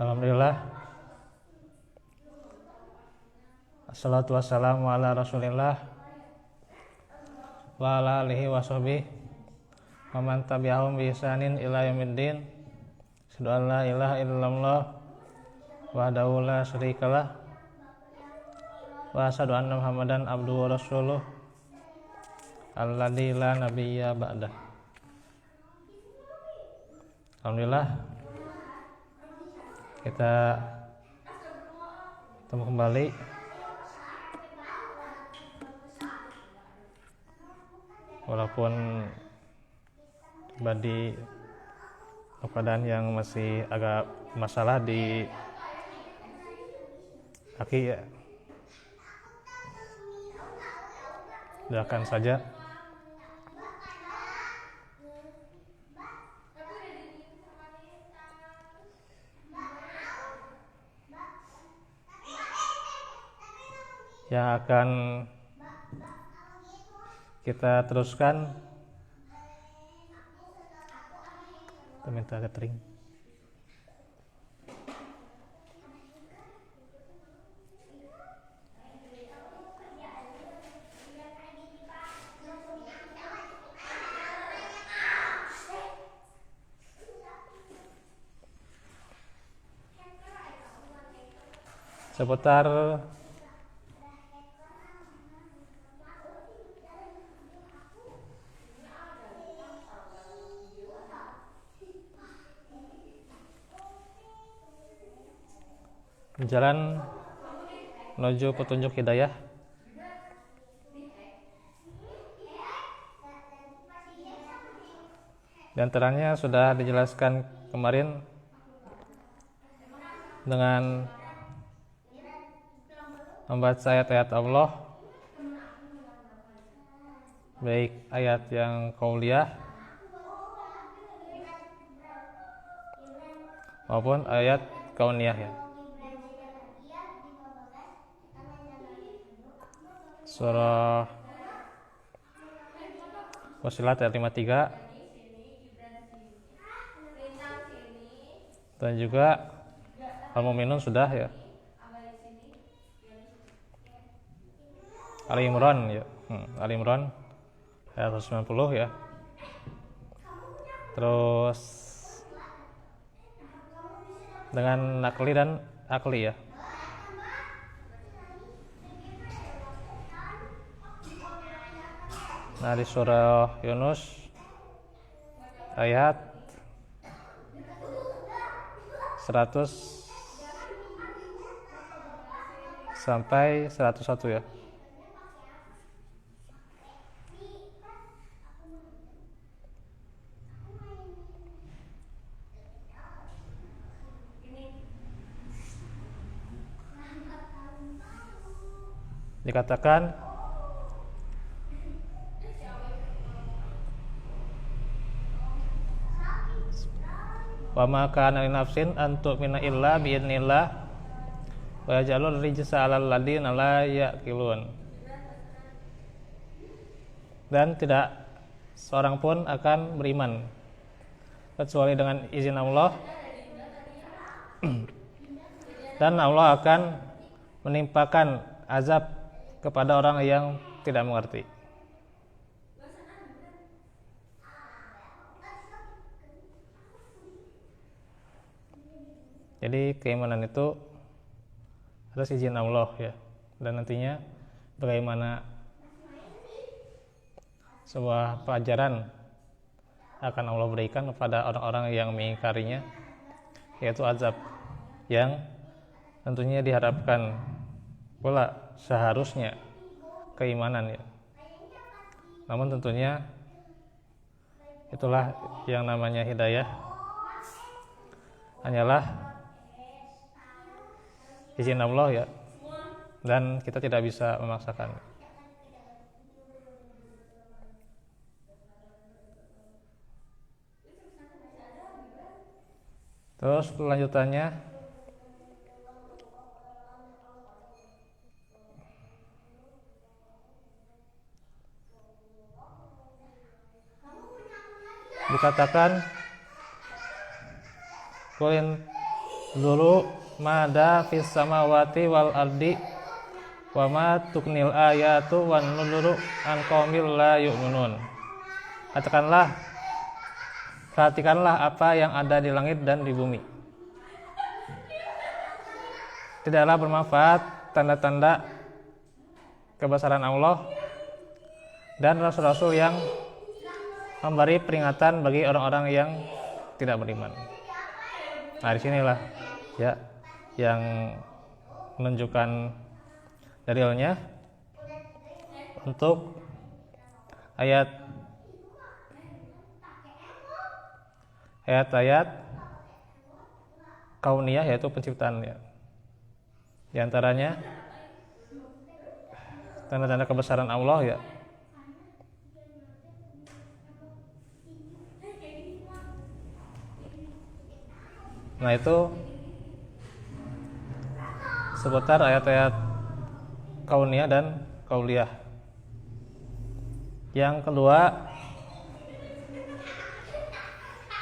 Alhamdulillah. Assalatu wassalamu ala rasulillah wa ala alihi wa sahbihi wa man tabi'ahum bi ihsanin ila yaumiddin. Asyhadu an la ilaha illallah wahdahu la syarikalah wa asyhadu anna Muhammadan abduhu wa rasuluh alladzi la nabiyya ba'dah. Alhamdulillah, kita ketemu kembali walaupun di keadaan yang masih agak masalah di kaki ya. Doakan saja yang akan kita teruskan. Kita minta catering. Seputar jalan menuju petunjuk hidayah. Di antaranya sudah dijelaskan kemarin dengan membaca ayat-ayat Allah, baik ayat yang qauliyah maupun ayat kauniyah ya. Surah Fussilat ayat 53 dan juga Al-Mu'minun sudah ya. Ali Imran ya. Ali Imran ayat 190 ya. Terus dengan nakli dan akli ya. Nah, di surah Yunus ayat 100 sampai 101 ya. Dikatakan wa ma kana li nafsin an tu'mina illa bi idznillah wa yaj'alur rijsa 'alal ladzina la ya'qilun. Dan tidak seorang pun akan beriman kecuali dengan izin Allah, dan Allah akan menimpakan azab kepada orang yang tidak mengerti. Jadi keimanan itu harus izin Allah ya. Dan nantinya bagaimana sebuah pelajaran akan Allah berikan kepada orang-orang yang mengingkarinya, yaitu azab yang tentunya diharapkan pula seharusnya keimanan ya. Namun tentunya itulah yang namanya hidayah, hanyalah izin Allah ya, dan kita tidak bisa memaksakan. Terus lanjutannya dikatakan dulu mada fis samawati wal ardi wa ma tuknil ayatu wan nuduru an qaumil la yu'minun. Katakanlah, perhatikanlah apa yang ada di langit dan di bumi. Tidaklah bermanfaat tanda-tanda kebesaran Allah dan rasul-rasul yang memberi peringatan bagi orang-orang yang tidak beriman. Nah, disinilah ya yang menunjukkan dalilnya untuk ayat-ayat kauniyah, yaitu penciptaan ya. Di antaranya tanda-tanda kebesaran Allah ya. Nah, itu seputar ayat-ayat kauniyah dan kauliyah. Yang kedua,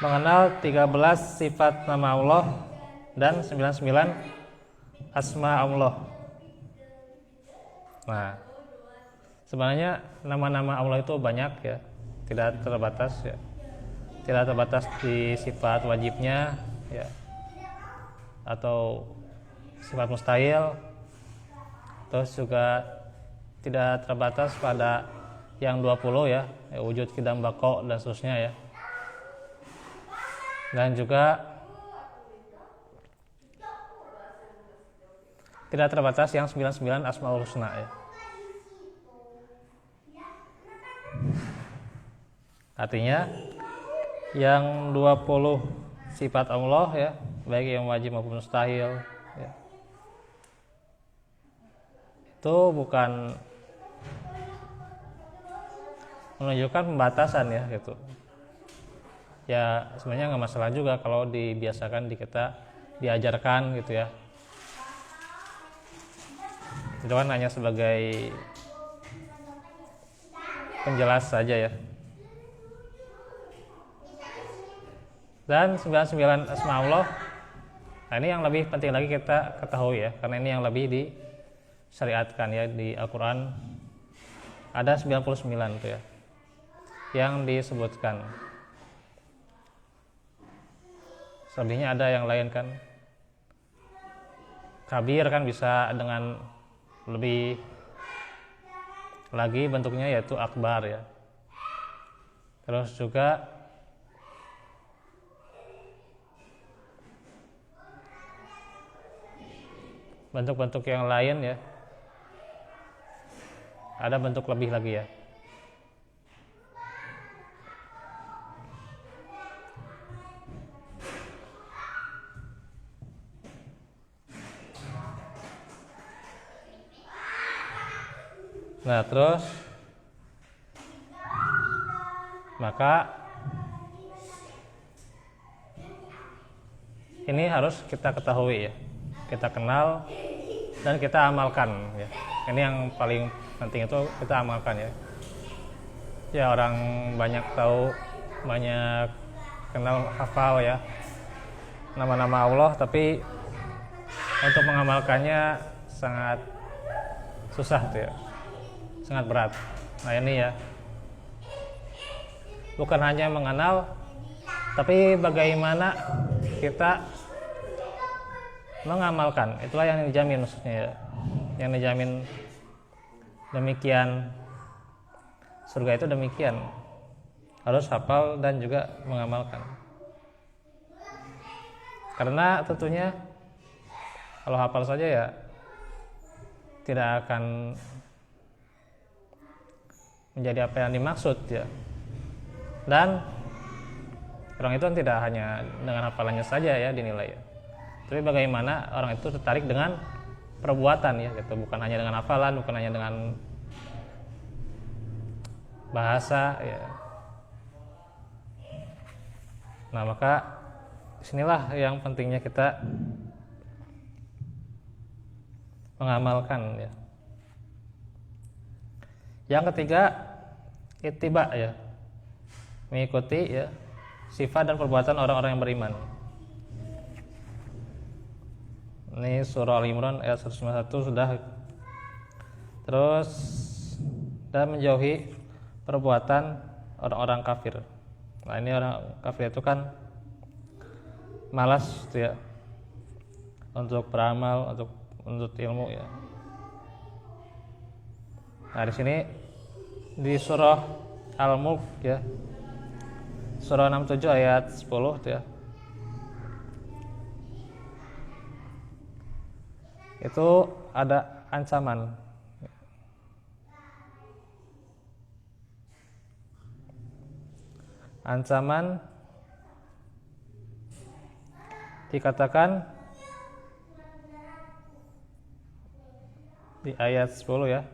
mengenal 13 sifat nama Allah dan 99 asma Allah. Nah, sebenarnya nama-nama Allah itu banyak ya, tidak terbatas ya. Tidak terbatas di sifat wajibnya ya, atau sifat mustahil. Terus juga tidak terbatas pada yang 20 ya, wujud, qidam, baqo dan seterusnya ya. Dan juga tidak terbatas yang 99 asmaul husna ya. Artinya yang 20 sifat Allah ya, baik yang wajib maupun mustahil ya, itu bukan menunjukkan pembatasan ya gitu. Ya sebenarnya nggak masalah juga kalau dibiasakan di kita diajarkan gitu ya. Itu kan hanya sebagai penjelas saja ya. Dan 99 asma Allah, nah ini yang lebih penting lagi kita ketahui ya, karena ini yang lebih disyariatkan ya di Al-Quran. Ada 99 tuh ya yang disebutkan. Selebihnya ada yang lain kan. Kabir kan bisa dengan lebih lagi bentuknya, yaitu akbar ya. Terus juga bentuk-bentuk yang lain ya, ada bentuk lebih lagi ya. Nah, terus maka ini harus kita ketahui ya, kita kenal dan kita amalkan ya. Ini yang paling penting, itu kita amalkan ya. Ya, orang banyak tahu, banyak kenal, hafal ya nama-nama Allah, tapi untuk mengamalkannya sangat susah tuh ya, sangat berat. Nah, ini ya, bukan hanya mengenal, tapi bagaimana kita mengamalkan. Itulah yang dijamin maksudnya ya. Yang dijamin demikian, surga itu demikian, harus hafal dan juga mengamalkan. Karena tentunya kalau hafal saja ya tidak akan menjadi apa yang dimaksud ya. Dan orang itu tidak hanya dengan hafalannya saja ya dinilai ya, tapi bagaimana orang itu tertarik dengan perbuatan ya gitu, bukan hanya dengan hafalan, bukan hanya dengan bahasa ya. Nah, maka disinilah yang pentingnya kita mengamalkan ya. Yang ketiga, ittiba ya, mengikuti ya sifat dan perbuatan orang-orang yang beriman. Ini surah Al-Imran ayat 151 sudah. Terus dan menjauhi perbuatan orang-orang kafir. Nah, ini orang kafir itu kan malas gitu ya untuk beramal, untuk menuntut ilmu ya. Nah, di sini di surah Al-Mulk ya. Surah 67 ayat 10 itu ya. Itu ada ancaman. Ancaman dikatakan di ayat 10 ya.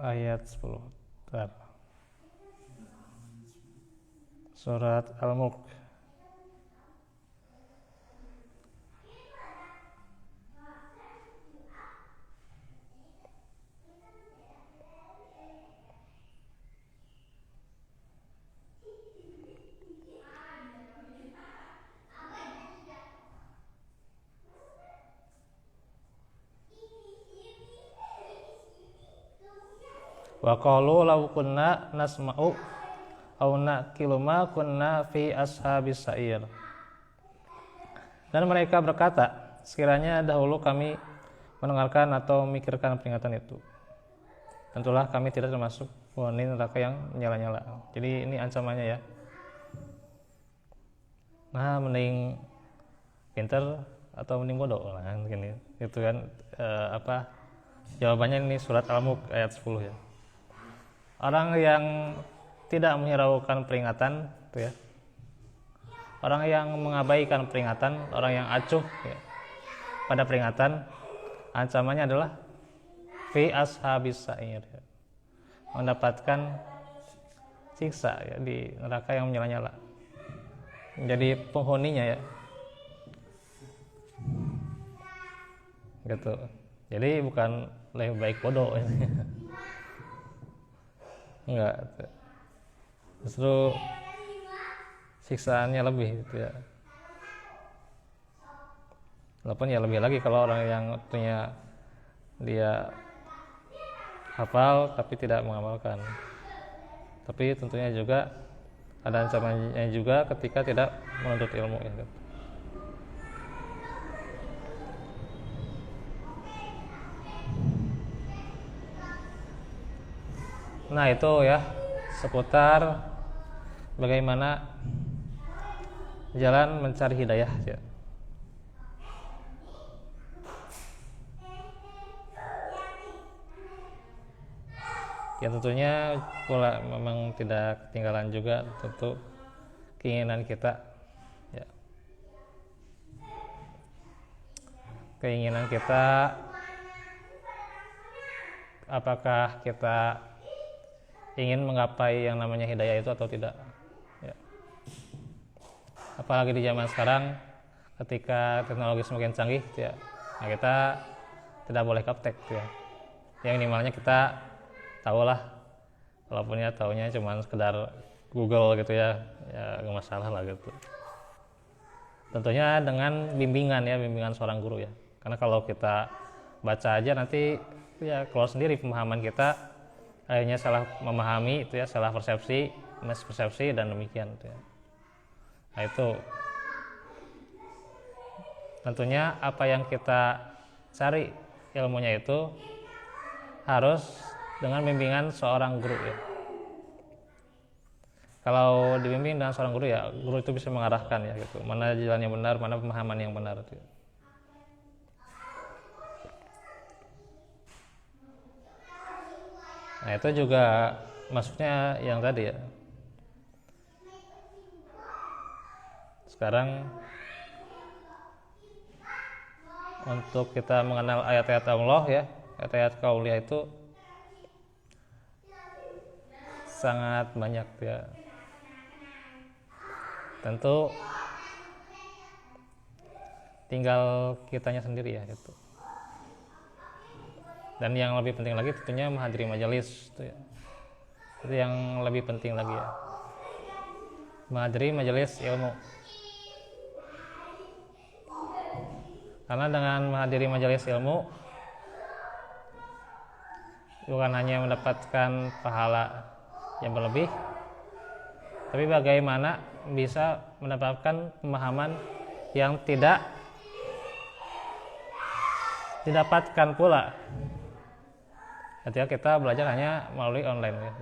Ayat 10. Bentar. Surat Al-Mulk. Wa qalu law kunna nasma'u aw naqilu ma kunna fi ashabis sa'ir. Dan mereka berkata, sekiranya dahulu kami mendengarkan atau memikirkan peringatan itu, tentulah kami tidak termasuk penghuni neraka yang menyala-nyala. Jadi ini ancamannya ya. Nah, mending pinter atau mending bodoh lah kan gini. Itu kan jawabannya ini surat Al-Mulk ayat 10 ya. Orang yang tidak menghiraukan peringatan itu ya. Orang yang mengabaikan peringatan, orang yang acuh ya, pada peringatan, ancamannya adalah fi ashabis sa'ir ya. Mendapatkan siksa ya di neraka yang menyala-nyala. Menjadi penghuninya ya. Gitu. Jadi bukan lebih baik bodoh ini. Enggak, justru siksaannya lebih gitu ya. Walaupun ya lebih lagi kalau orang yang tentunya dia hafal tapi tidak mengamalkan. Tapi tentunya juga ada ancamannya juga ketika tidak menuntut ilmu ya. Nah itu ya seputar bagaimana jalan mencari hidayah ya. Ya tentunya pula memang tidak ketinggalan juga tentu keinginan kita ya. Keinginan kita apakah kita ingin menggapai yang namanya hidayah itu atau tidak ya. Apalagi di zaman sekarang ketika teknologi semakin canggih ya, nah kita tidak boleh gaptek ya. Yang minimalnya kita tahulah, walaupun ya tahunya cuma sekedar Google gitu ya, ya nggak masalah lah gitu. Tentunya dengan bimbingan ya, bimbingan seorang guru ya. Karena kalau kita baca aja nanti ya keluar sendiri pemahaman kita, akhirnya salah memahami itu ya, salah persepsi, mispersepsi dan demikian itu ya. Nah itu tentunya apa yang kita cari ilmunya itu harus dengan bimbingan seorang guru ya. Kalau dibimbing dengan seorang guru ya, guru itu bisa mengarahkan ya gitu, mana jalan yang benar, mana pemahaman yang benar itu. Nah itu juga masuknya yang tadi ya. Sekarang untuk kita mengenal ayat-ayat Allah ya, ayat-ayat kauliyah itu sangat banyak ya. Tentu tinggal kitanya sendiri ya gitu. Dan yang lebih penting lagi tentunya menghadiri majelis itu ya. Itu yang lebih penting lagi ya, menghadiri majelis ilmu. Karena dengan menghadiri majelis ilmu bukan hanya mendapatkan pahala yang berlebih, tapi bagaimana bisa mendapatkan pemahaman yang tidak didapatkan pula ketika kita belajar hanya melalui online ya.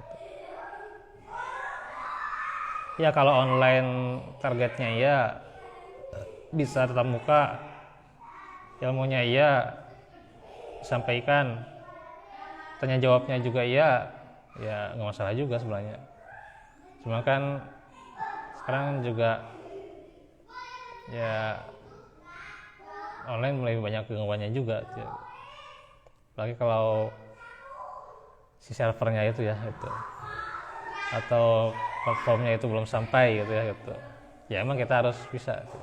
Ya kalau online targetnya ya bisa tatap muka, ilmunya iya disampaikan, tanya jawabnya juga iya, ya nggak masalah juga sebenarnya. Cuma kan sekarang juga ya online mulai banyak gangguannya juga ya. Apalagi kalau si servernya itu ya itu, atau platformnya itu belum sampai gitu ya gitu. Ya emang kita harus bisa gitu.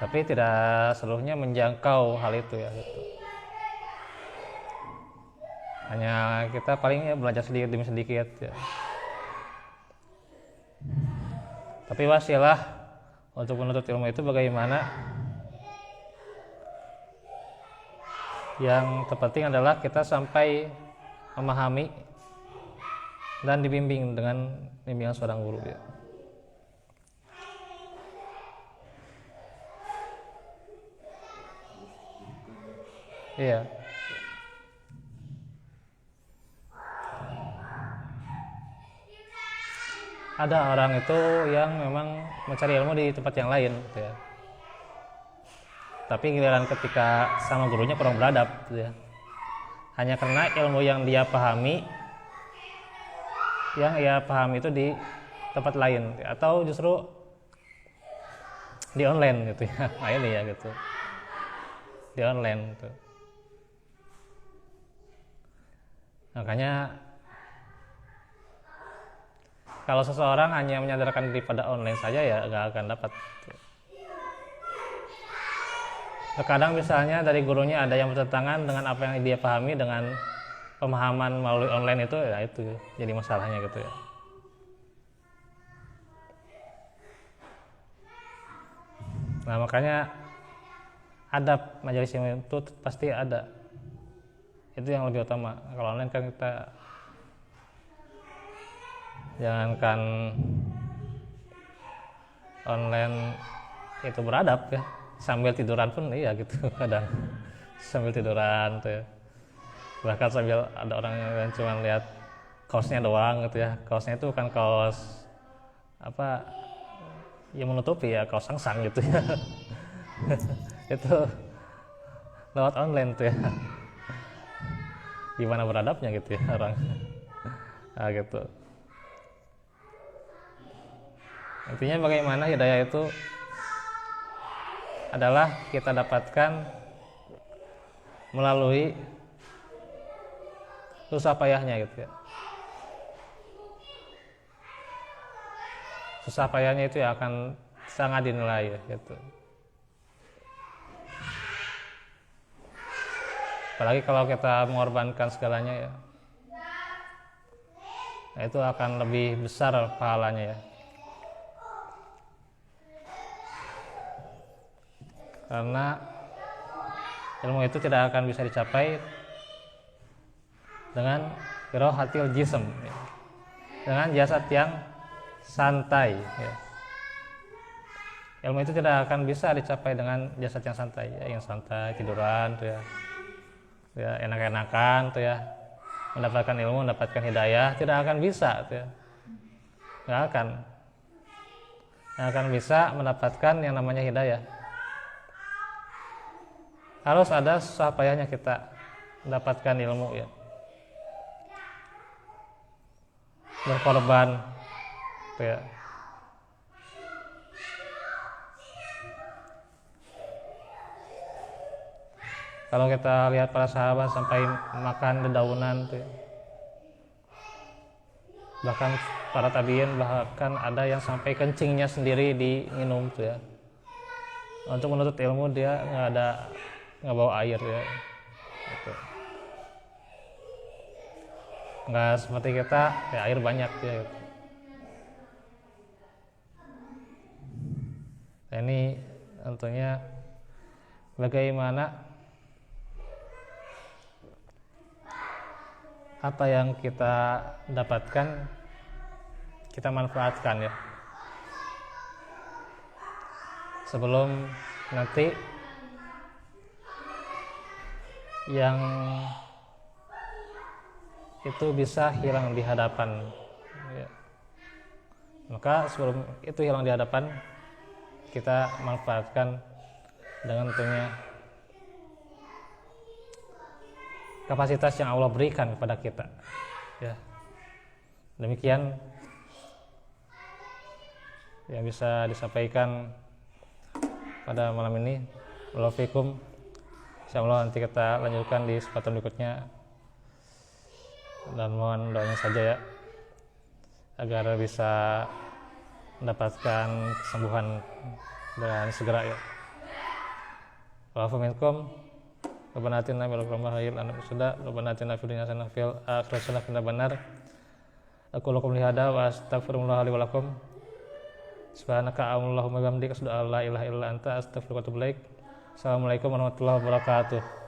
Tapi tidak seluruhnya menjangkau hal itu ya gitu. Hanya kita paling ya belajar sedikit demi sedikit ya. Tapi wasilah untuk menuntut ilmu itu bagaimana? Yang terpenting adalah kita sampai memahami dan dibimbing dengan bimbingan seorang guru ya. Iya. Ada orang itu yang memang mencari ilmu di tempat yang lain gitu ya. Tapi giliran ketika sama gurunya kurang beradab gitu ya. Hanya karena ilmu yang dia pahami itu di tempat lain atau justru di online gitu ya. Nah ini ya gitu. Di online gitu. Makanya kalau seseorang hanya menyandarkan diri pada online saja ya nggak akan dapat. Terkadang misalnya dari gurunya ada yang bertentangan dengan apa yang dia pahami dengan pemahaman melalui online itu, ya itu jadi masalahnya gitu ya. Nah makanya adab majelis ilmu itu pasti ada. Itu yang lebih utama. Kalau online kan kita jangankan online itu beradab ya, sambil tiduran pun iya gitu kadang sambil tiduran tuh ya. Bahkan sambil ada orang yang cuma lihat kaosnya doang gitu ya, kaosnya itu bukan kaos apa yang menutupi ya, kaos sangsang gitu ya. Itu lewat online tuh ya, gimana beradabnya gitu ya orang. Nah gitu. Intinya bagaimana hidayah itu adalah kita dapatkan melalui susah payahnya gitu ya. Susah payahnya itu ya akan sangat dinilai ya gitu. Apalagi kalau kita mengorbankan segalanya ya, nah itu akan lebih besar pahalanya ya. Karena ilmu itu tidak akan bisa dicapai dengan irohatil jism ya. Dengan jasad yang santai ya. Ilmu itu tidak akan bisa dicapai dengan jasad yang santai ya, yang santai tiduran tuh ya. Ya enak-enakan tuh ya, mendapatkan ilmu, mendapatkan hidayah, tidak akan bisa tuh ya. Nggak akan bisa mendapatkan yang namanya hidayah. Harus ada susah payahnya kita mendapatkan ilmu ya, berkorban tuh ya. Kalau kita lihat para sahabat sampai makan dedaunan tuh ya. Bahkan para tabiin bahkan ada yang sampai kencingnya sendiri diminum tuh ya. Untuk menuntut ilmu dia nggak ada nggak bawa air ya gitu. Nggak seperti kita ya air banyak ya gitu. Nah, ini tentunya bagaimana apa yang kita dapatkan kita manfaatkan ya, sebelum nanti yang itu bisa hilang di hadapan ya. Maka sebelum itu hilang di hadapan kita manfaatkan dengan tentunya kapasitas yang Allah berikan kepada kita ya. Demikian yang bisa disampaikan pada malam ini. Wallaahu fiikum. Insyaallah nanti kita lanjutkan di kesempatan berikutnya, dan mohon doanya saja ya agar bisa mendapatkan kesembuhan dan segera ya. Wa'afu minkum. Rabbana atina min ladunka rahmatan sudah. Rabbana atina fid dunya hasanah fil akhirati hasanah benar. Aku lakum lihada wa astaghfirullah li wa lakum. Subhanaka Allahumma wa bihamdika asyhadu an la ilaha illa anta astaghfiruka wa atubu ilaik. Assalamualaikum warahmatullahi wabarakatuh.